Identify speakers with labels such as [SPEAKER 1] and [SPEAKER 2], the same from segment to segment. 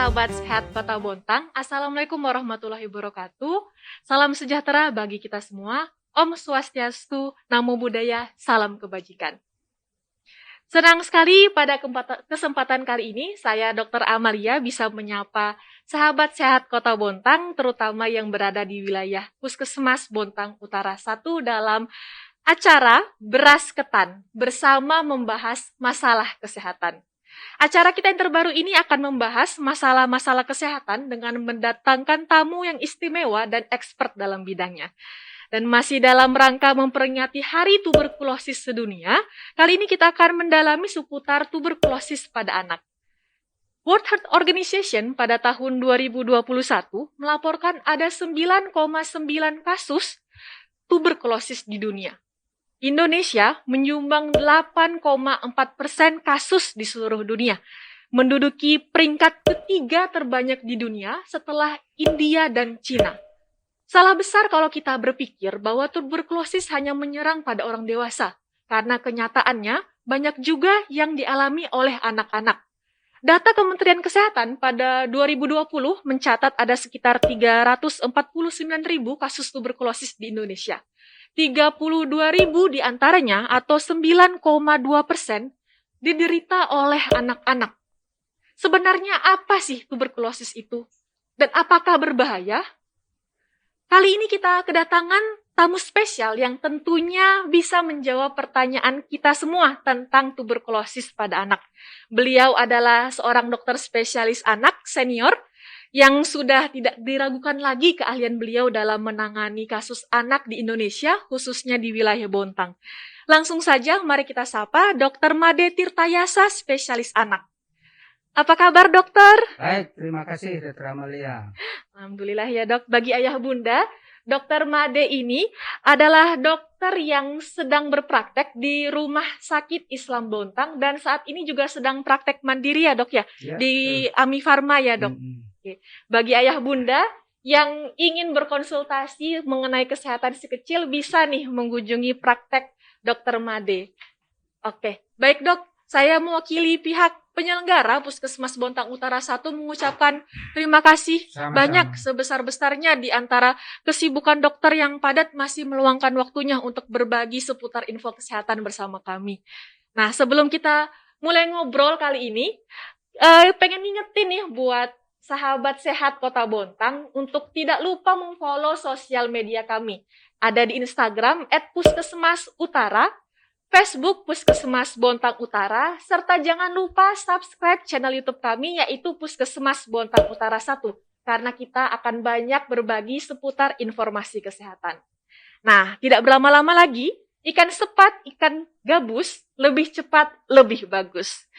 [SPEAKER 1] sahabat sehat Kota Bontang, Assalamualaikum warahmatullahi wabarakatuh. Salam sejahtera bagi kita semua. Om Swastiastu, Namo Buddhaya, salam kebajikan. Senang sekali pada kesempatan kali ini, saya Dr. Amalia bisa menyapa sahabat sehat Kota Bontang, terutama yang berada di wilayah Puskesmas Bontang Utara 1 dalam acara Beras Ketan bersama membahas masalah kesehatan. Acara kita yang terbaru ini akan membahas masalah-masalah kesehatan dengan mendatangkan tamu yang istimewa dan expert dalam bidangnya. Dan masih dalam rangka memperingati Hari Tuberkulosis Sedunia, kali ini kita akan mendalami seputar tuberkulosis pada anak. World Health Organization pada tahun 2021 melaporkan ada 9,9 kasus tuberkulosis di dunia. Indonesia menyumbang 8,4% kasus di seluruh dunia, menduduki peringkat ketiga terbanyak di dunia setelah India dan Cina. Salah besar kalau kita berpikir bahwa tuberkulosis hanya menyerang pada orang dewasa, karena kenyataannya banyak juga yang dialami oleh anak-anak. Data Kementerian Kesehatan pada 2020 mencatat ada sekitar 349.000 kasus tuberkulosis di Indonesia. 32.000 diantaranya atau 9,2% diderita oleh anak-anak. Sebenarnya apa sih tuberkulosis itu? Dan apakah berbahaya? Kali ini kita kedatangan tamu spesial yang tentunya bisa menjawab pertanyaan kita semua tentang tuberkulosis pada anak. Beliau adalah seorang dokter spesialis anak senior yang sudah tidak diragukan lagi keahlian beliau dalam menangani kasus anak di Indonesia, khususnya di wilayah Bontang. Langsung saja, mari kita sapa Dr. Made Tirtayasa, spesialis anak. Apa kabar, dokter?
[SPEAKER 2] Baik, terima kasih, Dr. Amalia.
[SPEAKER 1] Alhamdulillah ya, dok. Bagi ayah bunda, Dr. Made ini adalah dokter yang sedang berpraktek di Rumah Sakit Islam Bontang dan saat ini juga sedang praktek mandiri ya, dok ya, di Ami Farma ya, dok. Bagi ayah bunda yang ingin berkonsultasi mengenai kesehatan si kecil bisa nih mengunjungi praktek Dr. Made. Oke, baik dok, saya mewakili pihak penyelenggara Puskesmas Bontang Utara 1 mengucapkan terima kasih banyak sebesar-besarnya di antara kesibukan dokter yang padat masih meluangkan waktunya untuk berbagi seputar info kesehatan bersama kami. Nah, sebelum kita mulai ngobrol kali ini, pengen ngingetin nih buat sahabat sehat Kota Bontang untuk tidak lupa memfollow sosial media kami. Ada di Instagram @puskesmasutara, Facebook Puskesmas Bontang Utara, serta jangan lupa subscribe channel YouTube kami yaitu Puskesmas Bontang Utara 1 karena kita akan banyak berbagi seputar informasi kesehatan. Nah, tidak berlama-lama lagi, ikan sepat, ikan gabus, lebih cepat, lebih bagus.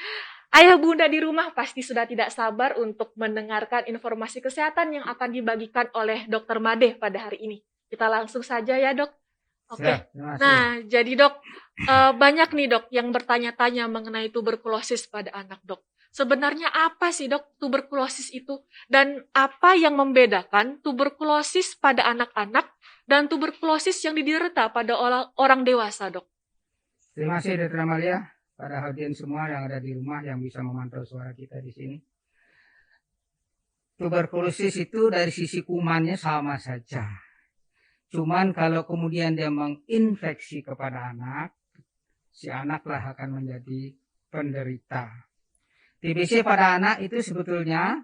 [SPEAKER 1] Ayah bunda di rumah pasti sudah tidak sabar untuk mendengarkan informasi kesehatan yang akan dibagikan oleh Dr. Made pada hari ini. Kita langsung saja ya, dok. Oke. Nah, jadi dok, banyak nih dok yang bertanya-tanya mengenai tuberkulosis pada anak, dok. Sebenarnya apa sih dok tuberkulosis itu? Dan apa yang membedakan tuberkulosis pada anak-anak dan tuberkulosis yang diderita pada orang dewasa, dok?
[SPEAKER 2] Terima kasih, Dr. Amalia. Pada audiens semua yang ada di rumah yang bisa memantau suara kita di sini. Tuberkulosis itu dari sisi kumannya sama saja. Cuman kalau kemudian dia menginfeksi kepada anak, si anaklah akan menjadi penderita. TBC pada anak itu sebetulnya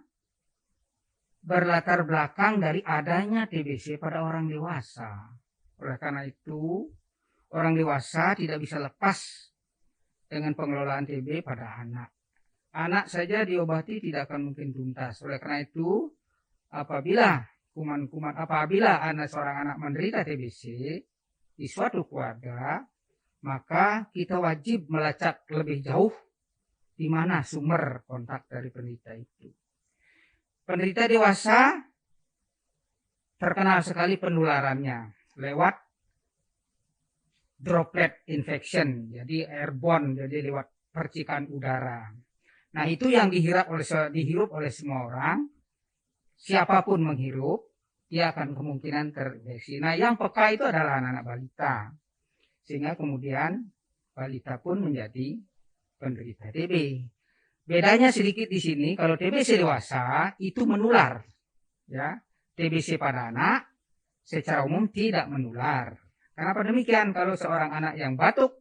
[SPEAKER 2] berlatar belakang dari adanya TBC pada orang dewasa. Oleh karena itu, orang dewasa tidak bisa lepas dengan pengelolaan TB pada anak. Anak saja diobati tidak akan mungkin tuntas. Oleh karena itu, apabila seorang anak menderita TBC di suatu keluarga, maka kita wajib melacak lebih jauh di mana sumber kontak dari penderita itu. Penderita dewasa terkenal sekali penularannya lewat droplet infection, jadi airborne, jadi lewat percikan udara. Nah, itu yang dihirup oleh semua orang. Siapapun menghirup, dia akan kemungkinan terinfeksi. Nah, yang peka itu adalah anak-anak balita. Sehingga kemudian balita pun menjadi penderita TB. Bedanya sedikit di sini, kalau TBC dewasa itu menular, ya. TBC pada anak secara umum tidak menular. Kenapa demikian? Kalau seorang anak yang batuk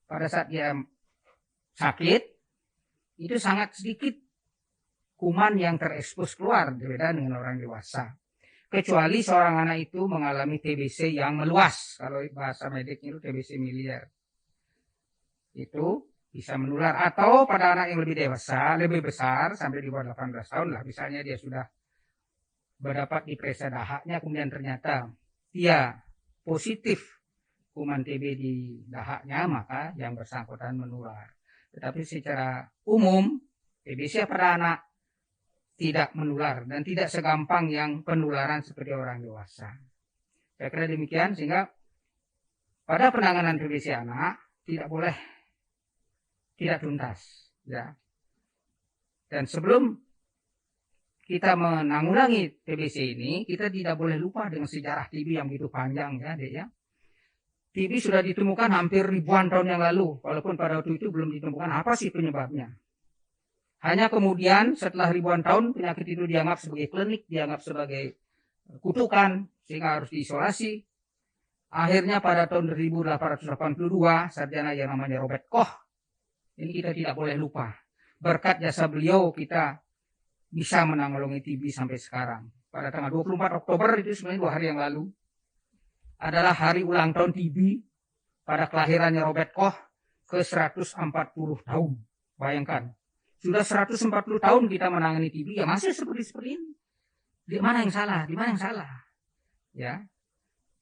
[SPEAKER 2] pada saat dia sakit, itu sangat sedikit kuman yang terekspos keluar, berbeda dengan orang dewasa. Kecuali seorang anak itu mengalami TBC yang meluas, kalau bahasa mediknya itu TBC miliar. Itu bisa menular, atau pada anak yang lebih dewasa, lebih besar, sampai di bawah 18 tahun lah, misalnya dia sudah berdapat diperiksa dahaknya, kemudian ternyata dia positif kuman TB di dahaknya, maka yang bersangkutan menular. Tetapi secara umum, TBC pada anak tidak menular dan tidak segampang yang penularan seperti orang dewasa. Saya kira demikian, sehingga pada penanganan TBC anak tidak tuntas, ya. Dan sebelum kita menanggulangi TBC ini, kita tidak boleh lupa dengan sejarah TB yang begitu panjang, ya, Dek, ya. TB sudah ditemukan hampir ribuan tahun yang lalu, walaupun pada waktu itu belum ditemukan apa sih penyebabnya. Hanya kemudian setelah ribuan tahun penyakit itu dianggap sebagai klinik, dianggap sebagai kutukan, sehingga harus diisolasi. Akhirnya pada tahun 1882, sarjana yang namanya Robert Koch, ini kita tidak boleh lupa. Berkat jasa beliau kita bisa menanggulangi TB sampai sekarang. Pada tanggal 24 Oktober itu sebenarnya 2 hari yang lalu adalah hari ulang tahun TB pada kelahirannya Robert Koch ke 140 tahun. Bayangkan, sudah 140 tahun kita menangani TB, ya masih seperti ini. Di mana yang salah? Di mana yang salah? Ya,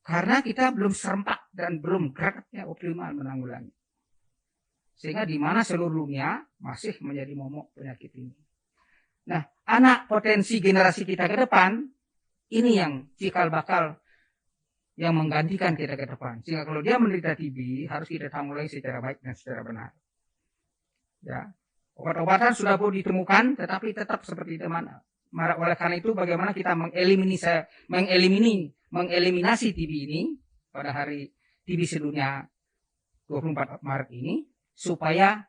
[SPEAKER 2] karena kita belum serempak dan belum geraknya optimal menanggulangi. Sehingga di mana seluruh dunia masih menjadi momok penyakit ini. Nah, anak potensi generasi kita ke depan, ini yang cikal bakal yang menggantikan kita ke depan. Sehingga kalau dia menderita TB, harus kita tanggulangi secara baik dan secara benar. Ya, obat-obatan sudah pun ditemukan, tetapi tetap seperti teman. Oleh karena itu, bagaimana kita mengeliminasi TB ini pada hari TB sedunia 24 Maret ini, supaya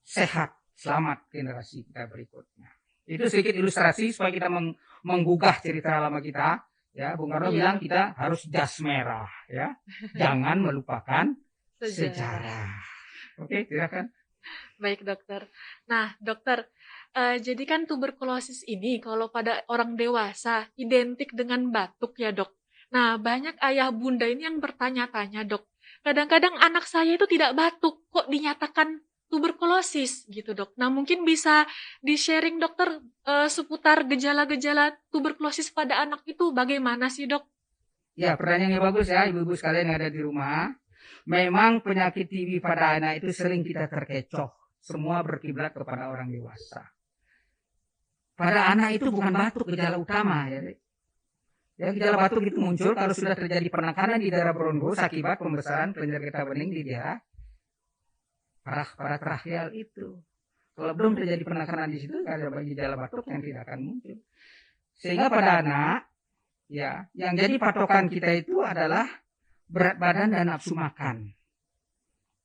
[SPEAKER 2] sehat, selamat generasi kita berikutnya. Itu sedikit ilustrasi supaya kita menggugah cerita lama kita. Ya, Bung Karno bilang kita harus jas merah, ya, jangan melupakan sejarah. Oke, silakan.
[SPEAKER 1] Baik dokter. Nah dokter, jadi kan tuberkulosis ini kalau pada orang dewasa identik dengan batuk ya dok. Nah banyak ayah bunda ini yang bertanya-tanya dok, kadang-kadang anak saya itu tidak batuk, kok dinyatakan tuberkulosis gitu dok. Nah mungkin bisa di-sharing dokter seputar gejala-gejala tuberkulosis pada anak itu bagaimana sih dok?
[SPEAKER 2] Ya, pertanyaannya bagus ya ibu-ibu sekalian yang ada di rumah. Memang penyakit TB pada anak itu sering kita terkecoh. Semua berkiblat kepada orang dewasa. Pada anak itu bukan batuk gejala utama ya. Ya, gejala batuk itu muncul kalau sudah terjadi penekanan di daerah bronkus akibat pembesaran kelenjar getah bening di daerah parah tracheal itu. Kalau belum terjadi penekanan di situ, ada gejala batuk yang tidak akan muncul. Sehingga pada anak, ya, yang jadi patokan kita itu adalah berat badan dan nafsu makan.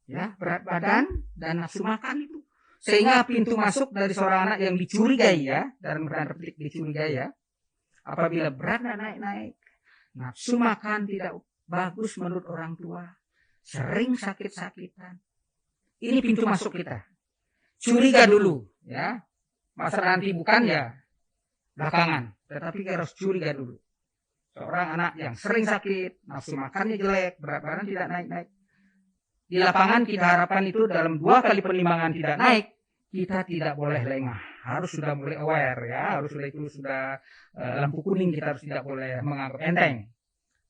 [SPEAKER 2] Ya, berat badan dan nafsu makan itu. Sehingga pintu masuk dari seorang anak yang dicurigai ya, dalam tanda petik dicurigai ya, apabila beratnya naik-naik, nafsu makan tidak bagus menurut orang tua, sering sakit-sakitan. Ini pintu masuk kita. Curiga dulu, ya. Masa nanti bukan ya belakangan, tetapi harus curiga dulu. Seorang anak yang sering sakit, nafsu makannya jelek, berat badan tidak naik-naik. Di lapangan kita harapkan itu dalam 2 kali penimbangan tidak naik, kita tidak boleh lengah. Harus sudah mulai aware ya, harus sudah lampu kuning, kita harus tidak boleh menganggap enteng.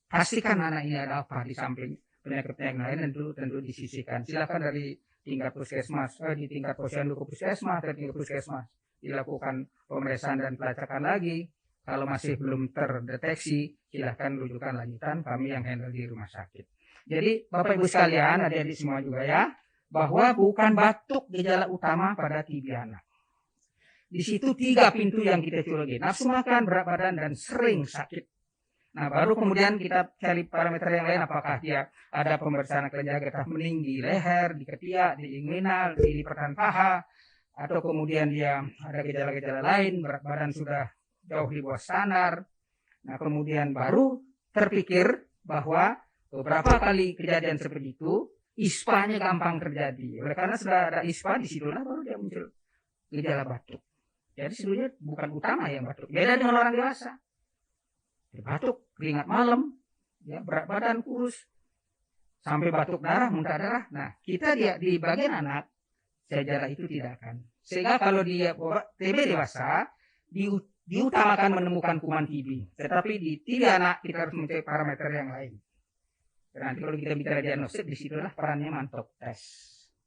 [SPEAKER 2] Pastikan anak ini ada apa di samping penyakit yang lain, tentu disisihkan. Silakan dari tingkat puskesmas, di tingkat posyandu ke puskesmas, dan tingkat puskesmas dilakukan pemeriksaan dan pelacakan lagi. Kalau masih belum terdeteksi, silakan rujukan lanjutan kami yang handle di rumah sakit. Jadi Bapak Ibu sekalian, adik-adik semua juga ya, bahwa bukan batuk gejala utama pada TB anak. Di situ 3 pintu yang kita curigai, nafsu makan, berat badan, dan sering sakit. Nah, baru kemudian kita cari parameter yang lain, apakah dia ada pemeriksaan kelenjar getah bening di leher, di ketiak, di inguinal, di lipatan paha, atau kemudian dia ada gejala-gejala lain, berat badan sudah jauh di bawah standar. Nah, kemudian baru terpikir bahwa beberapa kali kejadian seperti itu, ISPA-nya gampang terjadi. Oleh karena sudah ada ISPA, disitulah baru dia muncul gejala batuk. Jadi sebenarnya bukan utama yang batuk. Beda dengan orang dewasa. Batuk, keringat malam, ya, berat badan kurus, sampai batuk darah, muntah darah. Nah, kita di bagian anak, sejarah itu tidak akan. Sehingga kalau dia TB dewasa, diutamakan menemukan kuman TB. Tetapi di TB anak kita harus mencari parameter yang lain. Nanti kalau kita bicara diagnostik, disitulah perannya mantap tes.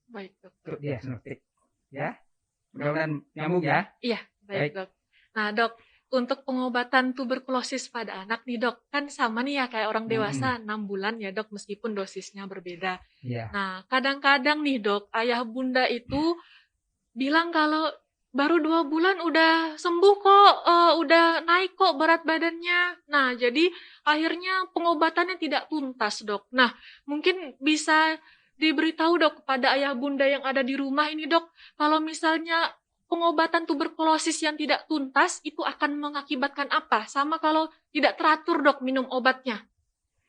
[SPEAKER 1] Baik, Dok.
[SPEAKER 2] Untuk diagnostik. Ya, mudah-mudahan nyambung ya.
[SPEAKER 1] Iya, baik, Dok. Nah, Dok, untuk pengobatan tuberkulosis pada anak nih, Dok, kan sama nih ya kayak orang dewasa 6 bulan ya, Dok, meskipun dosisnya berbeda.
[SPEAKER 2] Iya.
[SPEAKER 1] Nah, kadang-kadang nih, Dok, ayah bunda itu bilang kalau baru 2 bulan udah sembuh kok, udah naik kok berat badannya. Nah, jadi akhirnya pengobatannya tidak tuntas, Dok. Nah, mungkin bisa diberitahu, Dok, kepada ayah bunda yang ada di rumah ini, Dok, kalau misalnya pengobatan tuberkulosis yang tidak tuntas itu akan mengakibatkan apa? Sama kalau tidak teratur, Dok, minum obatnya.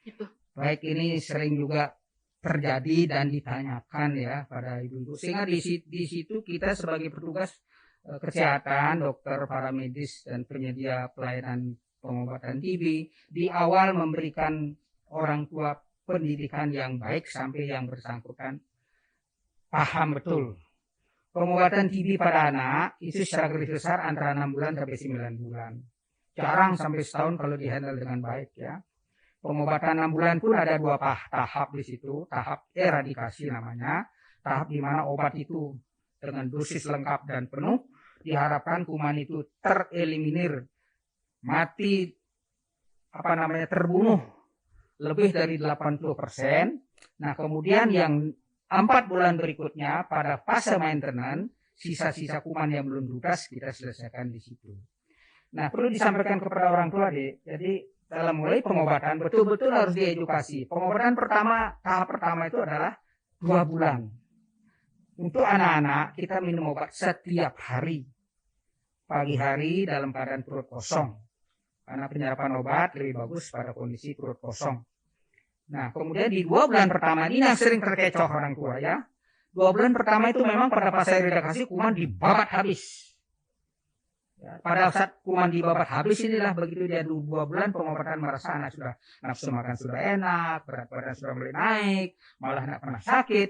[SPEAKER 1] Gitu.
[SPEAKER 2] Baik, ini sering juga terjadi dan ditanyakan ya pada ibu-ibu. Sehingga di situ kita sebagai petugas kesehatan, dokter, paramedis, dan penyedia pelayanan pengobatan TB di awal memberikan orang tua pendidikan yang baik sampai yang bersangkutan paham betul. Pengobatan TB pada anak itu secara garis besar antara 6 bulan sampai 9 bulan. Jarang sampai setahun kalau dihandle dengan baik ya. Pengobatan 6 bulan pun ada 2 tahap di situ. Tahap eradikasi namanya. Tahap di mana obat itu dengan dosis lengkap dan penuh diharapkan kuman itu tereliminir, mati terbunuh lebih dari 80%. Nah, kemudian yang 4 bulan berikutnya pada fase maintenance, sisa-sisa kuman yang belum tuntas kita selesaikan di situ. Nah, perlu disampaikan kepada orang tua, Dek. Jadi dalam mulai pengobatan betul-betul harus diedukasi. Pengobatan tahap pertama itu adalah 2 bulan. Untuk anak-anak kita minum obat setiap hari. Pagi hari dalam keadaan perut kosong. Karena penyerapan obat lebih bagus pada kondisi perut kosong. Nah, kemudian di 2 bulan pertama ini yang sering terkecoh orang tua ya. 2 bulan pertama itu memang pada fase eradikasi kuman dibabat habis. Ya, pada saat kuman dibabat habis inilah begitu dia 2 bulan pengobatan merasa anak sudah nafsu makan sudah enak, berat badan sudah mulai naik, malah tidak pernah sakit.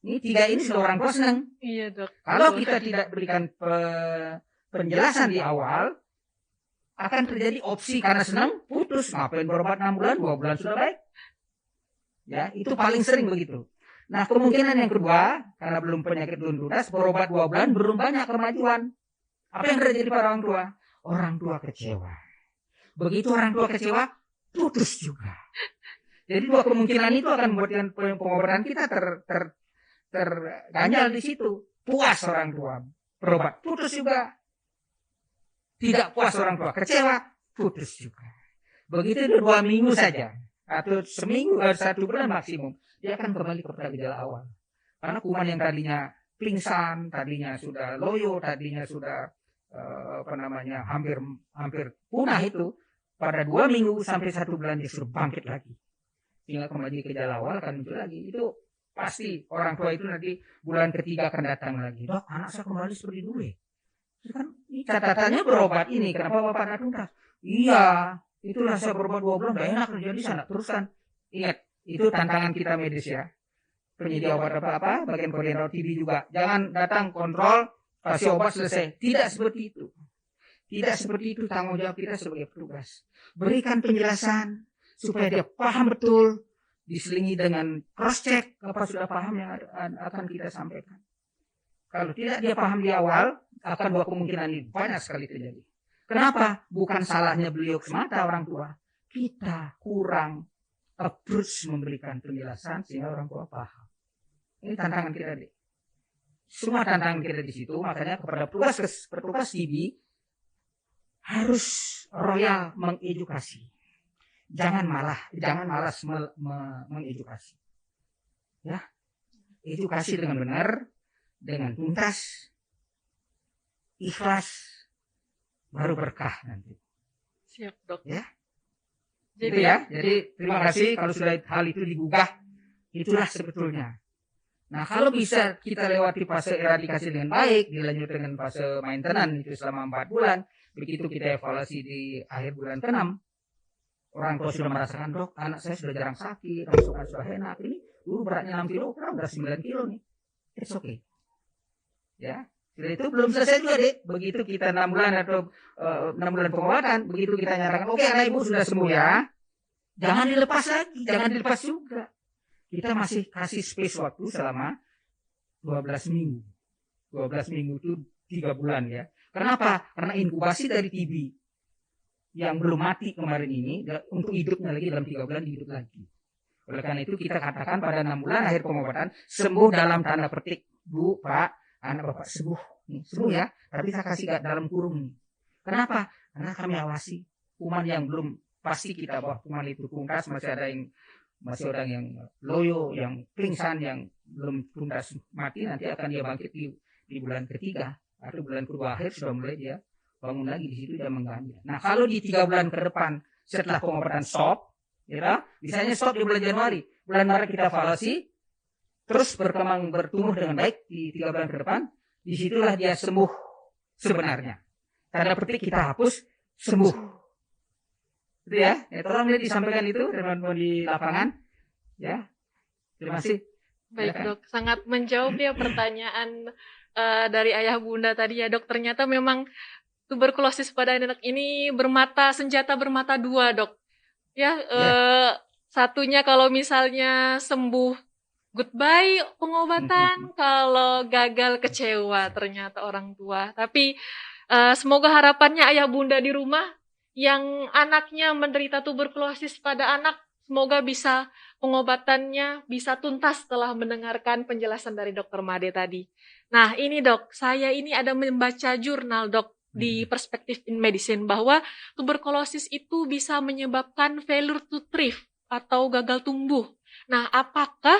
[SPEAKER 2] Ini 3 ini sudah orang tua senang.
[SPEAKER 1] Iya, Dok.
[SPEAKER 2] Kalau kita tidak berikan penjelasan di awal, akan terjadi opsi karena senang putus. Ngapain berobat 6 bulan, 2 bulan sudah baik. Ya, itu paling sering begitu. Nah, kemungkinan yang kedua, karena penyakit belum tuntas, berobat 2 bulan belum banyak kemajuan. Apa yang terjadi pada orang tua? Orang tua kecewa. Begitu orang tua kecewa, putus juga. Jadi 2 kemungkinan itu akan membuat pengobatan kita terganjal di situ. Puas orang tua berobat, putus juga. Tidak puas orang tua, kecewa, putus juga. Begitu itu 2 minggu saja atau seminggu 1 bulan maksimum, dia akan kembali kepada gejala awal. Karena kuman yang tadinya pingsan, tadinya sudah loyo, tadinya sudah hampir punah itu, pada 2 minggu sampai 1 bulan disuruh bangkit lagi. Sehingga kembali ke gejala awal akan muncul lagi. Itu pasti orang tua itu nanti bulan ketiga akan datang lagi. Dok, anak saya kembali seperti dulu ya. Kan ini catatannya berobat ini, kenapa Bapak tidak tuntas? Iya, itulah saya berobat 2 bulan, gak enak, jadi saya teruskan. Ingat, itu tantangan kita medis ya. Penyedia obat apa-apa, bagian koordinator TB juga. Jangan datang kontrol, kasih obat selesai. Tidak seperti itu. Tidak seperti itu tanggung jawab kita sebagai petugas. Berikan penjelasan supaya dia paham betul, diselingi dengan cross check apa sudah paham yang akan kita sampaikan. Kalau tidak dia paham di awal, akan 2 kemungkinan ini banyak sekali terjadi. Kenapa? Bukan salahnya beliau semata orang tua. Kita kurang approach memberikan penjelasan sehingga orang tua paham. Ini tantangan kita deh. Semua tantangan kita di situ, makanya kepada petugas TB harus royal mengedukasi. Jangan malas mengedukasi. Ya. Edukasi dengan benar, dengan tuntas, ikhlas, baru berkah nanti.
[SPEAKER 1] Siap, Dok.
[SPEAKER 2] Ya.
[SPEAKER 1] Jadi,
[SPEAKER 2] Itu ya. Jadi terima kasih kalau sudah hal itu digugah. Itulah sebetulnya. Nah, kalau bisa kita lewati fase eradikasi dengan baik, dilanjut dengan fase maintenance itu selama 4 bulan, begitu kita evaluasi di akhir bulan ke-6, orang tua sudah merasakan, dok, anak saya sudah jarang sakit, rongsokan sudah enak, ini dulu beratnya 6 kilo, sekarang udah 9 kilo nih. It's okay. Ya. Setelah itu belum selesai juga, Dek. Begitu kita 6 bulan atau 6 bulan pengobatan, begitu kita nyatakan, oke, anak ibu sudah sembuh ya. Jangan dilepas lagi, jangan dilepas juga. Kita masih kasih space waktu selama 12 minggu. 12 minggu itu 3 bulan ya. Kenapa? Karena inkubasi dari TB yang belum mati kemarin ini, untuk hidupnya lagi dalam 3 bulan hidup lagi. Oleh karena itu kita katakan pada 6 bulan akhir pengobatan, sembuh dalam tanda petik. Bu, Pak, anak Bapak sembuh. Nih, sembuh ya, tapi saya kasih dalam kurung nih. Kenapa? Karena kami awasi kuman yang belum pasti kita bahwa kuman itu tuntas, masih ada yang loyo, yang pingsan, yang belum tuntas mati, nanti akan dia bangkit di bulan ketiga atau bulan kedua akhir sudah mulai dia bangun lagi di situ dia mengganja. Nah, kalau di 3 bulan ke depan setelah pengobatan stop, ya, misalnya stop di bulan Januari, bulan Maret kita evaluasi, terus berkembang bertumbuh dengan baik di 3 bulan ke depan, disitulah dia sembuh sebenarnya. Tanda petik kita hapus sembuh. Itu ya, tolong dia disampaikan itu teman-teman di lapangan. Ya, terima kasih.
[SPEAKER 1] Baik, Dok. Sangat menjawab ya pertanyaan dari ayah bunda tadi ya, Dok. Ternyata memang tuberkulosis pada anak ini senjata bermata dua, Dok. Ya, satunya kalau misalnya sembuh, goodbye pengobatan, kalau gagal kecewa ternyata orang tua. Tapi semoga harapannya ayah bunda di rumah yang anaknya menderita tuberkulosis pada anak, semoga bisa pengobatannya bisa tuntas setelah mendengarkan penjelasan dari Dr. Made tadi. Nah, ini Dok, saya ini ada membaca jurnal Dok di Perspective in Medicine bahwa tuberkulosis itu bisa menyebabkan failure to thrive atau gagal tumbuh. Nah, apakah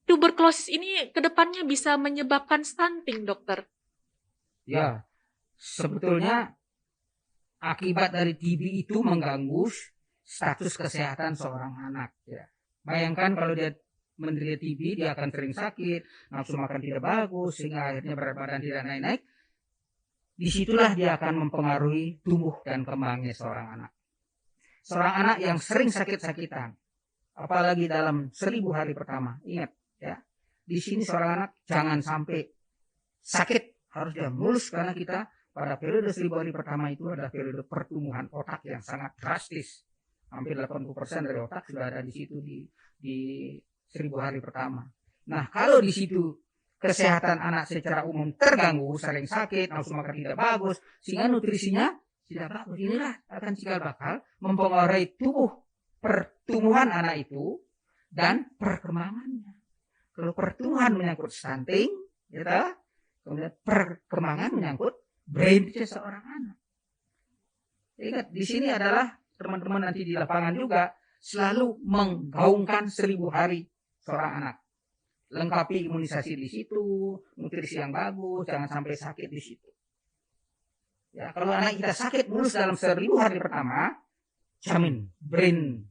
[SPEAKER 1] tuberkulosis ini kedepannya bisa menyebabkan stunting, Dokter?
[SPEAKER 2] Ya, sebetulnya akibat dari TB itu mengganggu status kesehatan seorang anak. Ya. Bayangkan kalau dia menderita TB, dia akan sering sakit, nafsu makan tidak bagus, sehingga akhirnya berat badan tidak naik-naik. Disitulah dia akan mempengaruhi tumbuh dan kembangnya seorang anak. Seorang anak yang sering sakit-sakitan, apalagi dalam 1000 hari pertama, ingat ya, di sini seorang anak jangan sampai sakit, harus dia mulus, karena kita pada periode 1000 hari pertama itu adalah periode pertumbuhan otak yang sangat drastis. Hampir 80% dari otak sudah ada di situ di 1000 hari pertama. Nah, kalau di situ kesehatan anak secara umum terganggu, sering sakit, nafsu makan tidak bagus, sehingga nutrisinya tidak bagus, inilah akan cikal bakal mempengaruhi pertumbuhan anak itu dan perkembangannya. Kalau pertumbuhan menyangkut stunting, gitu, kemudian perkembangan menyangkut brain seseorang anak. Ingat, di sini adalah teman-teman nanti di lapangan juga selalu menggaungkan 1000 hari seorang anak. Lengkapi imunisasi di situ, nutrisi yang bagus, jangan sampai sakit di situ. Ya, kalau anak kita sakit mulus dalam 1000 hari pertama, jamin brain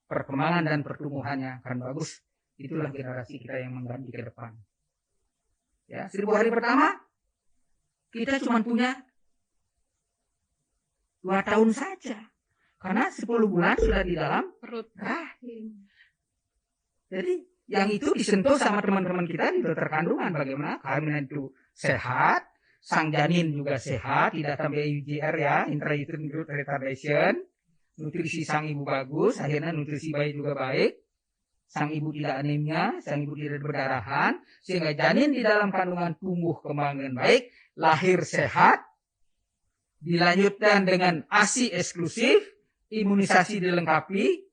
[SPEAKER 2] perkembangan dan pertumbuhannya akan bagus. Itulah generasi kita yang mengganti ke depan. Ya, 1000 hari pertama kita cuma punya 2 tahun saja. Karena 10 bulan sudah di dalam perut rahim. Jadi yang itu disentuh sama teman-teman kita di dokter kandungan, bagaimana kehamilan itu sehat, sang janin juga sehat, tidak sampai UGR ya, intrauterine growth retardation, nutrisi sang ibu bagus, akhirnya nutrisi bayi juga baik, sang ibu tidak anemia, sang ibu tidak berdarahan, sehingga janin di dalam kandungan tumbuh kembang dengan baik, lahir sehat, dilanjutkan dengan ASI eksklusif, imunisasi dilengkapi,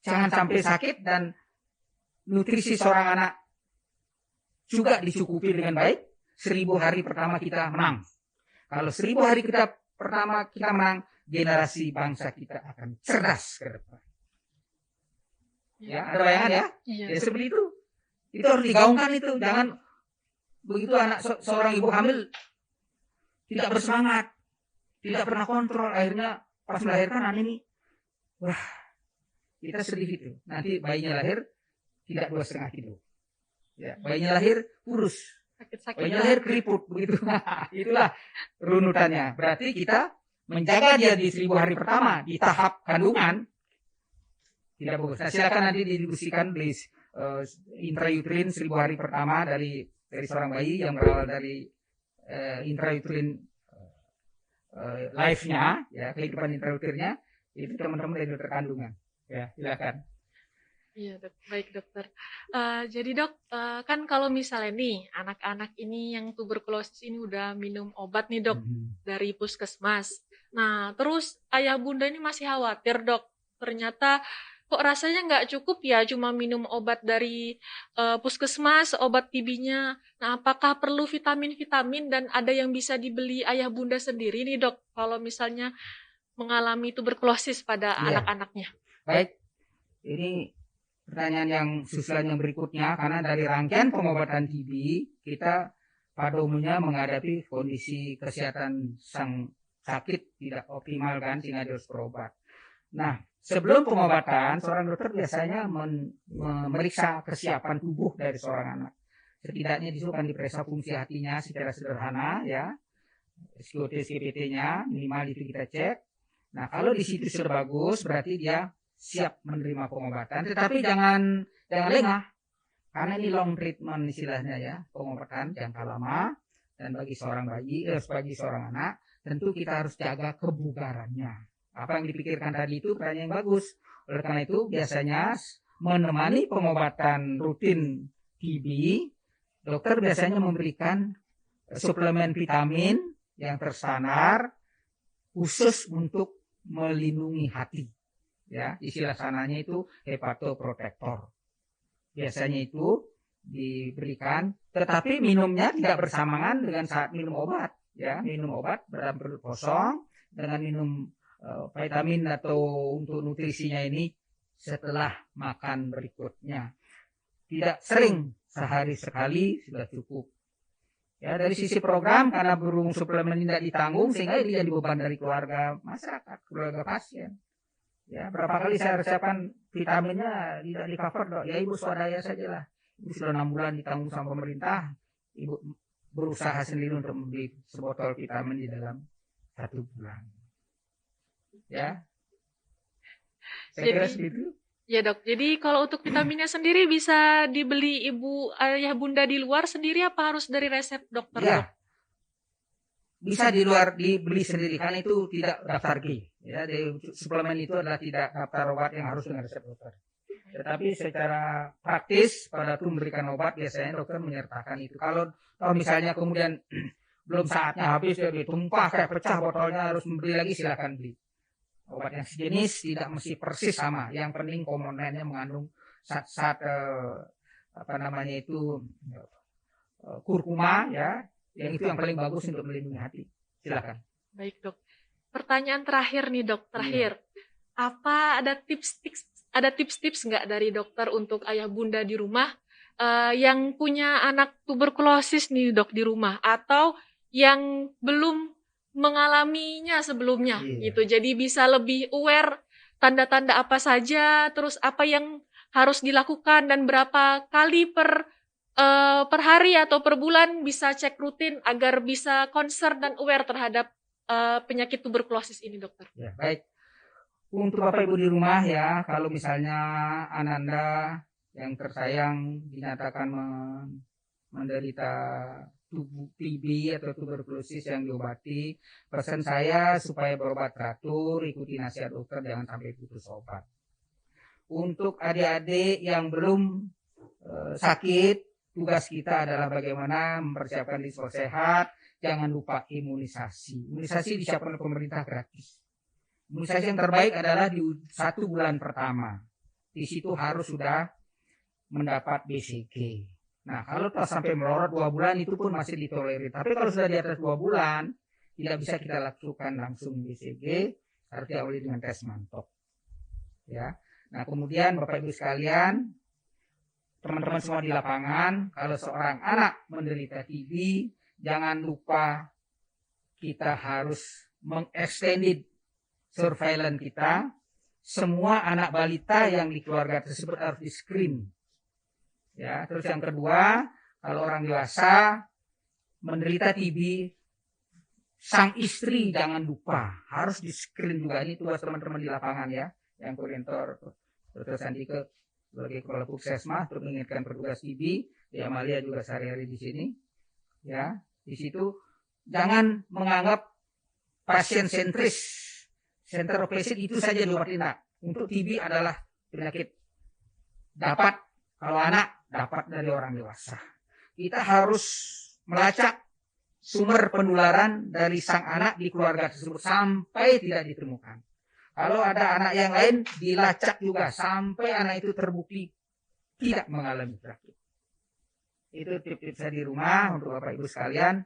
[SPEAKER 2] jangan sampai sakit, dan nutrisi seorang anak juga dicukupi dengan baik. 1000 hari pertama kita menang. Kalau 1000 hari pertama kita menang, generasi bangsa kita akan cerdas ke depan. Ya, ada bayangan ya?
[SPEAKER 1] Iya.
[SPEAKER 2] Ya seperti itu. Itu harus digaungkan itu. Jangan begitu anak seorang ibu hamil tidak bersemangat, tidak pernah kontrol. Akhirnya pas melahirkan anak ini, wah, kita sedih itu. Nanti bayinya lahir tidak 2,5 kilo. Ya, bayinya lahir kurus, bayinya lahir keriput, begitu. Itulah runutannya. Berarti kita menjaga dia di 1000 hari pertama di tahap kandungan tidak bagus. Nah, silakan nanti didiskusikan intrauterin 1000 hari pertama dari seorang bayi yang berawal dari intrauterin life-nya, ya, kehidupan intrauterinnya itu teman-teman dari dokter kandungan. Ya, silakan.
[SPEAKER 1] Iya, baik dokter. Jadi dok, kan kalau misalnya nih anak-anak ini yang tuberkulosis ini udah minum obat nih dok dari puskesmas. Nah, terus ayah bunda ini masih khawatir dok. Ternyata kok rasanya nggak cukup ya cuma minum obat dari puskesmas, obat TB-nya. Nah, apakah perlu vitamin-vitamin dan ada yang bisa dibeli ayah bunda sendiri nih dok kalau misalnya mengalami tuberkulosis pada anak-anaknya?
[SPEAKER 2] Baik, ini pertanyaan yang susulan yang berikutnya, karena dari rangkaian pengobatan TB kita pada umumnya menghadapi kondisi kesehatan sang sakit tidak optimal kan, sehingga harus berobat. Nah, sebelum pengobatan seorang dokter biasanya memeriksa kesiapan tubuh dari seorang anak. Setidaknya disitu akan diperiksa fungsi hatinya secara sederhana, ya, SGOT SGPT-nya minimal itu kita cek. Nah, kalau di situ sudah bagus, berarti dia siap menerima pengobatan, tetapi jangan lengah, karena ini long treatment istilahnya, ya, pengobatan jangka lama, dan bagi seorang bayi, bagi seorang anak, tentu kita harus jaga kebugarannya. Apa yang dipikirkan tadi itu pertanyaan yang bagus. Oleh karena itu biasanya menemani pengobatan rutin TB, dokter biasanya memberikan suplemen vitamin yang terstandar khusus untuk melindungi hati. Ya, istilah sananya itu hepatoprotektor. Biasanya itu diberikan, tetapi minumnya tidak bersamaan dengan saat minum obat. Ya, minum obat dalam perut kosong dengan minum vitamin atau untuk nutrisinya ini setelah makan berikutnya. Tidak sering, sehari sekali sudah cukup. Ya, dari sisi program, karena berhubung suplemen tidak ditanggung, sehingga dia jadi beban dari keluarga masyarakat, keluarga pasien. Ya, berapa kali saya resepkan vitaminnya tidak di cover dok. Ya ibu swadaya sajalah. Ibu sudah 6 bulan ditanggung sama pemerintah. Ibu berusaha sendiri untuk membeli sebotol vitamin di dalam 1 bulan. Ya, saya kira segitu.
[SPEAKER 1] Ya dok, jadi kalau untuk vitaminnya sendiri bisa dibeli ibu ayah bunda di luar sendiri apa harus dari resep dokter?
[SPEAKER 2] Ya,
[SPEAKER 1] dok?
[SPEAKER 2] bisa di luar dibeli sendiri, karena itu tidak daftar G. Ya, suplemen itu adalah tidak daftar obat yang harus dengan resep dokter. Tetapi secara praktis pada waktu memberikan obat biasanya dokter menyertakan itu. Kalau misalnya kemudian belum saatnya habis, ya ditumpah kayak pecah botolnya, harus membeli lagi, silakan beli. Obat yang sejenis tidak mesti persis sama. Yang penting komponennya mengandung kurkuma, ya, yang itu yang paling bagus untuk melindungi hati. Silakan.
[SPEAKER 1] Baik dok. Pertanyaan terakhir nih dok, terakhir. Apa ada tips-tips nggak dari dokter untuk ayah bunda di rumah yang punya anak tuberkulosis nih dok di rumah, atau yang belum mengalaminya sebelumnya gitu, jadi bisa lebih aware tanda-tanda apa saja, terus apa yang harus dilakukan, dan berapa kali per hari atau per bulan bisa cek rutin agar bisa concern dan aware terhadap penyakit tuberkulosis ini dokter.
[SPEAKER 2] Ya, baik. Untuk Bapak Ibu di rumah, ya, kalau misalnya Ananda yang tersayang dinyatakan menderita TB atau tuberkulosis yang diobati, pesan saya supaya berobat teratur, ikuti nasihat dokter, jangan sampai putus obat. Untuk adik-adik yang belum sakit, tugas kita adalah bagaimana mempersiapkan diri sehat. Jangan lupa imunisasi. Imunisasi disiapkan oleh pemerintah gratis. Imunisasi yang terbaik adalah di 1 bulan pertama. Di situ harus sudah mendapat BCG. Nah, kalau sampai melorot 2 bulan itu pun masih ditolerir. Tapi kalau sudah di atas 2 bulan, tidak bisa kita lakukan langsung BCG, harus diawali dengan tes mantok. Ya. Nah, kemudian Bapak Ibu sekalian, teman-teman semua di lapangan, kalau seorang anak menderita TB, jangan lupa kita harus mengextended surveillance kita. Semua anak balita yang di keluarga tersebut harus di screen. Ya, terus yang kedua, kalau orang dewasa menderita TB, sang istri jangan lupa harus di screen juga. Ini tugas teman-teman di lapangan ya, yang koordinator Dr. Sandike sebagai kepala puskesmas untuk mengingatkan petugas TB. Ya, Amalia juga sehari-hari di sini. Ya, di situ jangan menganggap pasien sentris. Center of patient itu saja diobatin, enggak. Untuk TB adalah penyakit dapat, kalau anak dapat dari orang dewasa. Kita harus melacak sumber penularan dari sang anak di keluarga tersebut sampai tidak ditemukan. Kalau ada anak yang lain dilacak juga sampai anak itu terbukti tidak mengalami penyakit. Itu tips-tips saya di rumah untuk Bapak Ibu sekalian.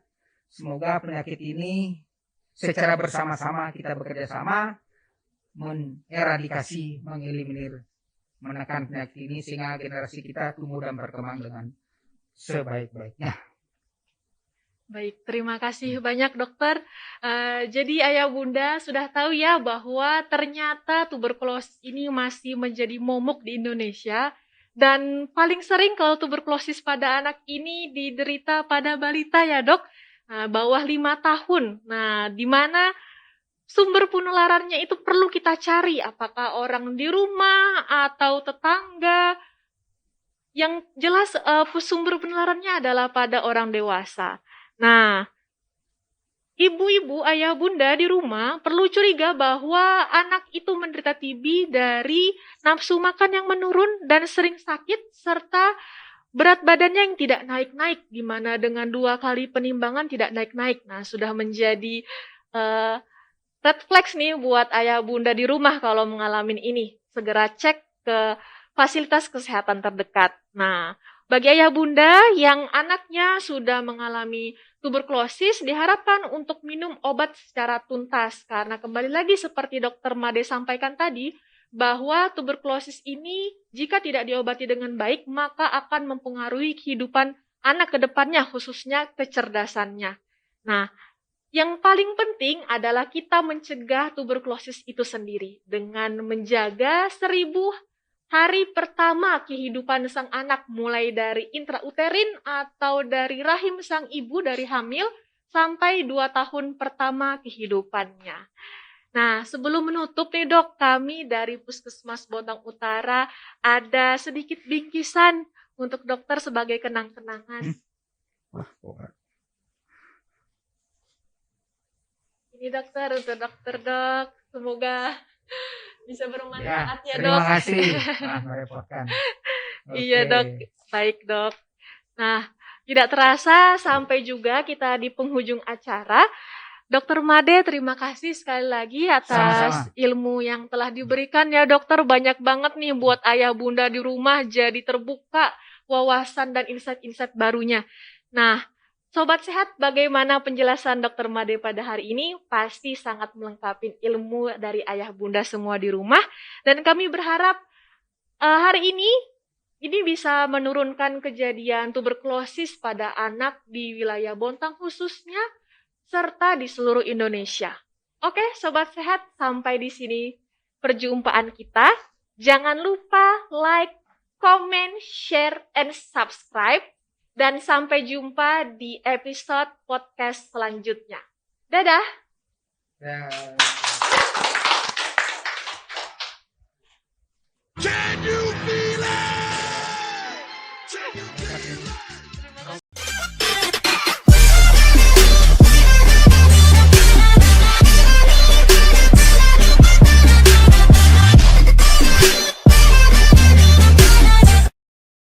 [SPEAKER 2] Semoga penyakit ini secara bersama-sama kita bekerja sama mengeradikasi, mengeliminir, menekan penyakit ini sehingga generasi kita tumbuh dan berkembang dengan sebaik-baiknya.
[SPEAKER 1] Baik, terima kasih banyak dokter. Jadi ayah bunda sudah tahu ya bahwa ternyata tuberkulosis ini masih menjadi momok di Indonesia. Dan paling sering kalau tuberkulosis pada anak ini diderita pada balita ya dok, bawah 5 tahun. Nah, di mana sumber penularannya itu perlu kita cari, apakah orang di rumah atau tetangga. Yang jelas sumber penularannya adalah pada orang dewasa. Nah, ibu-ibu, ayah bunda di rumah perlu curiga bahwa anak itu menderita TB dari nafsu makan yang menurun dan sering sakit, serta berat badannya yang tidak naik-naik, di mana dengan 2 kali penimbangan tidak naik-naik. Nah, sudah menjadi red flags nih buat ayah bunda di rumah kalau mengalami ini. Segera cek ke fasilitas kesehatan terdekat. Nah, bagi ayah bunda yang anaknya sudah mengalami tuberkulosis, diharapkan untuk minum obat secara tuntas. Karena kembali lagi seperti Dr. Made sampaikan tadi, bahwa tuberkulosis ini jika tidak diobati dengan baik, maka akan mempengaruhi kehidupan anak ke depannya, khususnya kecerdasannya. Nah, yang paling penting adalah kita mencegah tuberkulosis itu sendiri dengan menjaga 1000 hari pertama kehidupan sang anak, mulai dari intrauterin atau dari rahim sang ibu dari hamil sampai 2 tahun pertama kehidupannya. Nah, sebelum menutup nih dok, kami dari Puskesmas Bontang Utara ada sedikit bingkisan untuk dokter sebagai kenang-kenangan. Ini dokter, untuk dokter dok, semoga bisa bermanfaat ya dok.
[SPEAKER 2] Terima kasih, merepotkan.
[SPEAKER 1] Iya dok, baik dok. Nah, tidak terasa sampai juga kita di penghujung acara. Dokter Made, terima kasih sekali lagi atas ilmu yang telah diberikan ya dokter. Banyak banget nih buat ayah bunda di rumah jadi terbuka wawasan dan insight-insight barunya. Nah, Sobat Sehat, bagaimana penjelasan Dokter Made pada hari ini? Pasti sangat melengkapi ilmu dari ayah bunda semua di rumah. Dan kami berharap hari ini bisa menurunkan kejadian tuberkulosis pada anak di wilayah Bontang khususnya, serta di seluruh Indonesia. Oke, Sobat Sehat, sampai di sini perjumpaan kita. Jangan lupa like, comment, share, and subscribe. Dan sampai jumpa di episode podcast selanjutnya. Dadah!
[SPEAKER 2] Can you